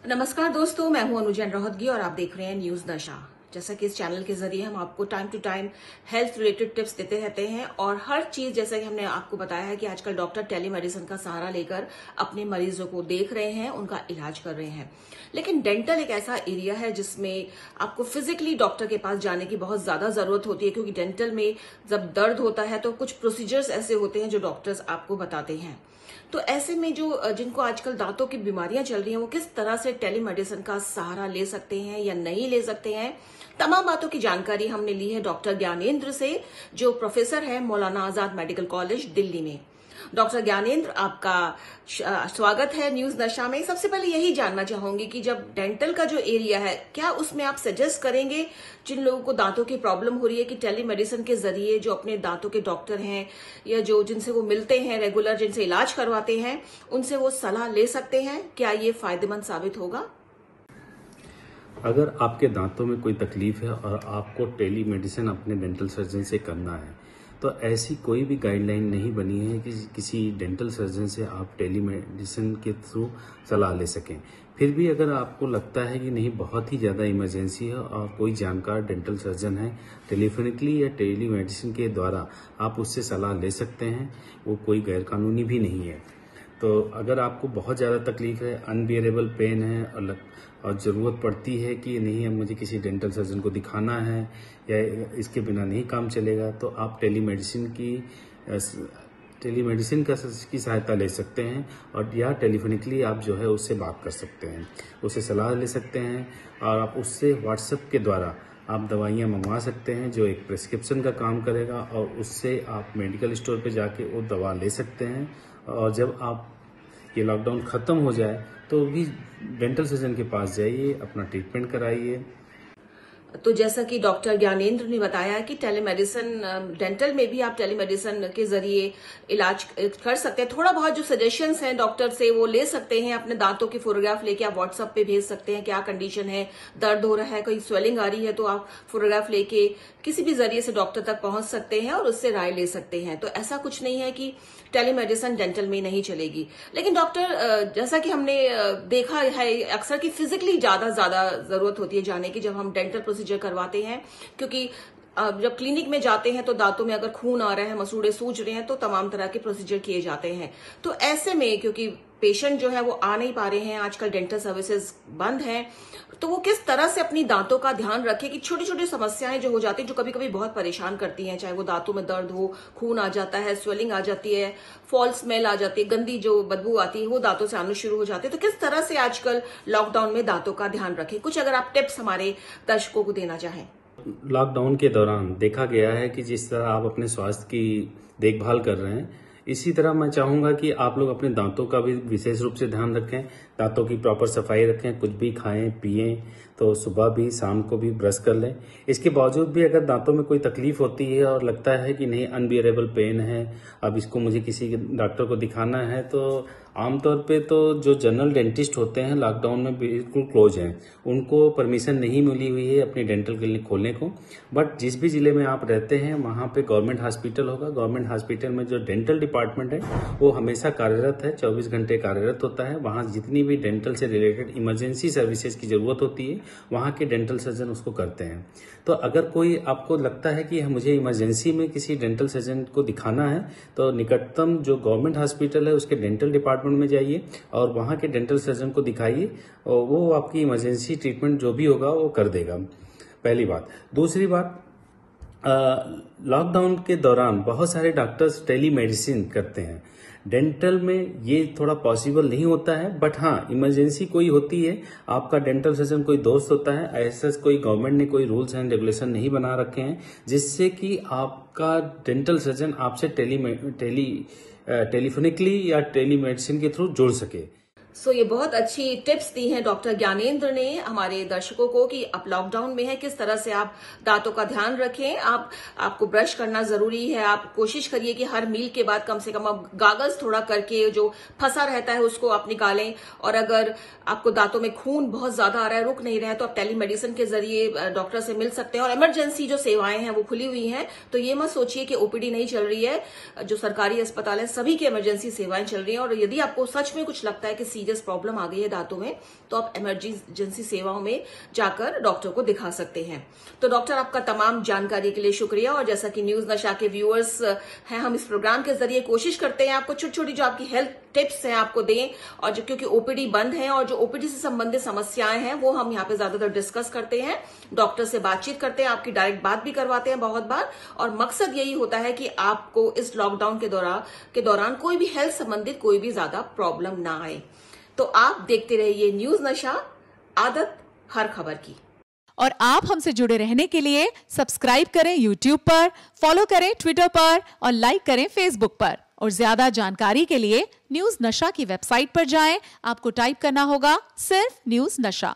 नमस्कार दोस्तों, मैं हूं अनुजैन रोहतगी और आप देख रहे हैं न्यूज नशा। जैसा कि इस चैनल के जरिए हम आपको time to time health related tips देते रहते हैं और हर चीज, जैसा कि हमने आपको बताया है कि आजकल डॉक्टर टेलीमेडिसिन का सहारा लेकर अपने मरीजों को देख रहे हैं, उनका इलाज कर रहे हैं। लेकिन डेंटल एक ऐसा एरिया है जिसमें आपको फिजिकली डॉक्टर के पास जाने की बहुत ज्यादा जरूरत होती है, क्योंकि डेंटल में जब दर्द होता है तो कुछ प्रोसीजर्स ऐसे होते हैं जो डॉक्टर्स आपको बताते हैं। तो ऐसे में जिनको आजकल दांतों की बीमारियां चल रही हैं, वो किस तरह से टेलीमेडिसिन का सहारा ले सकते हैं या नहीं ले सकते हैं, तमाम बातों की जानकारी हमने ली है डॉक्टर ज्ञानेंद्र से, जो प्रोफेसर है मौलाना आजाद मेडिकल कॉलेज दिल्ली में। डॉक्टर ज्ञानेंद्र, आपका स्वागत है न्यूज नशा में। सबसे पहले यही जानना चाहूंगी कि जब डेंटल का जो एरिया है, क्या उसमें आप सजेस्ट करेंगे जिन लोगों को दांतों की प्रॉब्लम हो रही है कि टेलीमेडिसिन के जरिए जो अपने दांतों के डॉक्टर हैं या जो जिनसे वो मिलते हैं रेगुलर, जिनसे इलाज करवाते हैं, उनसे वो सलाह ले सकते हैं? क्या ये फायदेमंद साबित होगा? अगर आपके दांतों में कोई तकलीफ है और आपको टेलीमेडिसिन अपने डेंटल सर्जन से करना है, तो ऐसी कोई भी गाइडलाइन नहीं बनी है कि किसी डेंटल सर्जन से आप टेलीमेडिसिन के थ्रू सलाह ले सकें। फिर भी अगर आपको लगता है कि नहीं, बहुत ही ज़्यादा इमरजेंसी है और कोई जानकार डेंटल सर्जन है, टेलीफोनिकली या टेलीमेडिसिन के द्वारा आप उससे सलाह ले सकते हैं। वो कोई गैरकानूनी भी नहीं है। तो अगर आपको बहुत ज़्यादा तकलीफ है, अनबियरेबल पेन है और ज़रूरत पड़ती है कि नहीं, अब मुझे किसी डेंटल सर्जन को दिखाना है या इसके बिना नहीं काम चलेगा, तो आप टेलीमेडिसिन की सहायता ले सकते हैं और या टेलीफोनिकली आप जो है उससे बात कर सकते हैं, उससे सलाह ले सकते हैं और आप उससे व्हाट्सएप के द्वारा आप दवाइयाँ मंगवा सकते हैं जो एक प्रिस्क्रिप्शन का काम करेगा, और उससे आप मेडिकल स्टोर पे जाके वो दवा ले सकते हैं। और जब आप ये लॉकडाउन ख़त्म हो जाए तो भी डेंटल सर्जन के पास जाइए, अपना ट्रीटमेंट कराइए। तो जैसा कि डॉक्टर ज्ञानेंद्र ने बताया कि टेलीमेडिसिन, डेंटल में भी आप टेलीमेडिसिन के जरिए इलाज कर सकते हैं। थोड़ा बहुत जो सजेशंस हैं डॉक्टर से वो ले सकते हैं। अपने दांतों की फोटोग्राफ लेके आप व्हाट्सएप पे भेज सकते हैं, क्या कंडीशन है, दर्द हो रहा है, कोई स्वेलिंग आ रही है, तो आप फोटोग्राफ लेके किसी भी जरिए से डॉक्टर तक पहुंच सकते हैं और उससे राय ले सकते हैं। तो ऐसा कुछ नहीं है कि टेलीमेडिसिन डेंटल में नहीं चलेगी। लेकिन डॉक्टर, जैसा कि हमने देखा है अक्सर कि फिजिकली ज्यादा जरूरत होती है जाने की जब हम डेंटल प्रोसीजर करवाते हैं, क्योंकि जब क्लिनिक में जाते हैं तो दांतों में अगर खून आ रहा है, मसूड़े सूज रहे हैं, तो तमाम तरह के प्रोसीजर किए जाते हैं। तो ऐसे में क्योंकि पेशेंट जो है वो आ नहीं पा रहे हैं, आजकल डेंटल सर्विसेज बंद हैं, तो वो किस तरह से अपनी दांतों का ध्यान रखे कि छोटी छोटी समस्याएं जो हो जाती है, जो कभी कभी बहुत परेशान करती हैं, चाहे वो दांतों में दर्द हो, खून आ जाता है, स्वेलिंग आ जाती है, फॉल स्मेल आ जाती है, गंदी जो बदबू आती है वो दांतों से आना शुरू हो जाती है। तो किस तरह से आजकल लॉकडाउन में दांतों का ध्यान रखें? कुछ अगर आप टिप्स हमारे दर्शकों को देना चाहें। लॉकडाउन के दौरान देखा गया है कि जिस तरह आप अपने स्वास्थ्य की देखभाल कर रहे हैं, इसी तरह मैं चाहूंगा कि आप लोग अपने दांतों का भी विशेष रूप से ध्यान रखें। दांतों की प्रॉपर सफाई रखें, कुछ भी खाएं पिएं तो सुबह भी शाम को भी ब्रश कर लें। इसके बावजूद भी अगर दांतों में कोई तकलीफ होती है और लगता है कि नहीं, अनबियरेबल पेन है, अब इसको मुझे किसी डॉक्टर को दिखाना है, तो आमतौर पे तो जो जनरल डेंटिस्ट होते हैं लॉकडाउन में बिल्कुल क्लोज हैं, उनको परमिशन नहीं मिली हुई है अपनी डेंटल क्लिनिक खोलने को। बट जिस भी जिले में आप रहते हैं वहाँ पे गवर्नमेंट हॉस्पिटल होगा। गवर्नमेंट हॉस्पिटल में जो डेंटल डिपार्टमेंट है वो हमेशा कार्यरत है, 24 घंटे कार्यरत होता है। वहाँ जितनी भी डेंटल से रिलेटेड इमरजेंसी सर्विसेज की जरूरत होती है, वहाँ के डेंटल सर्जन उसको करते हैं। तो अगर कोई आपको लगता है कि मुझे इमरजेंसी में किसी डेंटल सर्जन को दिखाना है, तो निकटतम जो गवर्नमेंट हॉस्पिटल है उसके डेंटल डिपार्टमेंट में जाइए और वहाँ के डेंटल सर्जन को दिखाइए, और वो आपकी इमरजेंसी ट्रीटमेंट जो भी होगा वो कर देगा। पहली बात। दूसरी बात, लॉकडाउन के दौरान बहुत सारे डॉक्टर्स टेलीमेडिसिन करते हैं। डेंटल में ये थोड़ा पॉसिबल नहीं होता है, बट हाँ, इमरजेंसी कोई होती है, आपका डेंटल सर्जन कोई दोस्त होता है, ऐसा कोई गवर्नमेंट ने कोई रूल्स एंड रेगुलेशन नहीं बना रखे हैं जिससे कि आपका डेंटल सर्जन आपसे टेलीफोनिकली या टेलीमेडिसिन के थ्रू जुड़ सके। ये बहुत अच्छी टिप्स दी हैं डॉक्टर ज्ञानेंद्र ने हमारे दर्शकों को कि आप लॉकडाउन में है, किस तरह से आप दांतों का ध्यान रखें। आपको ब्रश करना जरूरी है। आप कोशिश करिए कि हर मील के बाद कम से कम आप गागल्स थोड़ा करके जो फंसा रहता है उसको आप निकालें। और अगर आपको दांतों में खून बहुत ज्यादा आ रहा है, रुक नहीं रहा है, तो आप टेलीमेडिसिन के जरिए डॉक्टर से मिल सकते हैं। और इमरजेंसी जो सेवाएं हैं वो खुली हुई हैं, तो ये मत सोचिए कि ओपीडी नहीं चल रही है। जो सरकारी अस्पताल है सभी की इमरजेंसी सेवाएं चल रही हैं। और यदि आपको सच में कुछ लगता है कि सीरियस प्रॉब्लम आ गई है दांतों में, तो आप इमरजेंसी सेवाओं में जाकर डॉक्टर को दिखा सकते हैं। तो डॉक्टर, आपका तमाम जानकारी के लिए शुक्रिया। और जैसा कि न्यूज नशा के व्यूअर्स हैं, हम इस प्रोग्राम के जरिए कोशिश करते हैं आपको छोटी छोटी जो आपकी हेल्थ टिप्स हैं आपको दें, और जो क्योंकि ओपीडी बंद है और जो ओपीडी से संबंधित समस्याएं हैं वो हम यहाँ पे ज्यादातर डिस्कस करते हैं, डॉक्टर से बातचीत करते हैं, आपकी डायरेक्ट बात भी करवाते हैं बहुत बार। और मकसद यही होता है कि आपको इस लॉकडाउन के दौरान कोई भी हेल्थ संबंधित कोई भी ज्यादा प्रॉब्लम ना आए। तो आप देखते रहिए न्यूज नशा, आदत हर खबर की। और आप हमसे जुड़े रहने के लिए सब्सक्राइब करें YouTube पर, फॉलो करें ट्विटर पर और लाइक करें Facebook पर। और ज्यादा जानकारी के लिए न्यूज नशा की वेबसाइट पर जाएं। आपको टाइप करना होगा सिर्फ न्यूज नशा।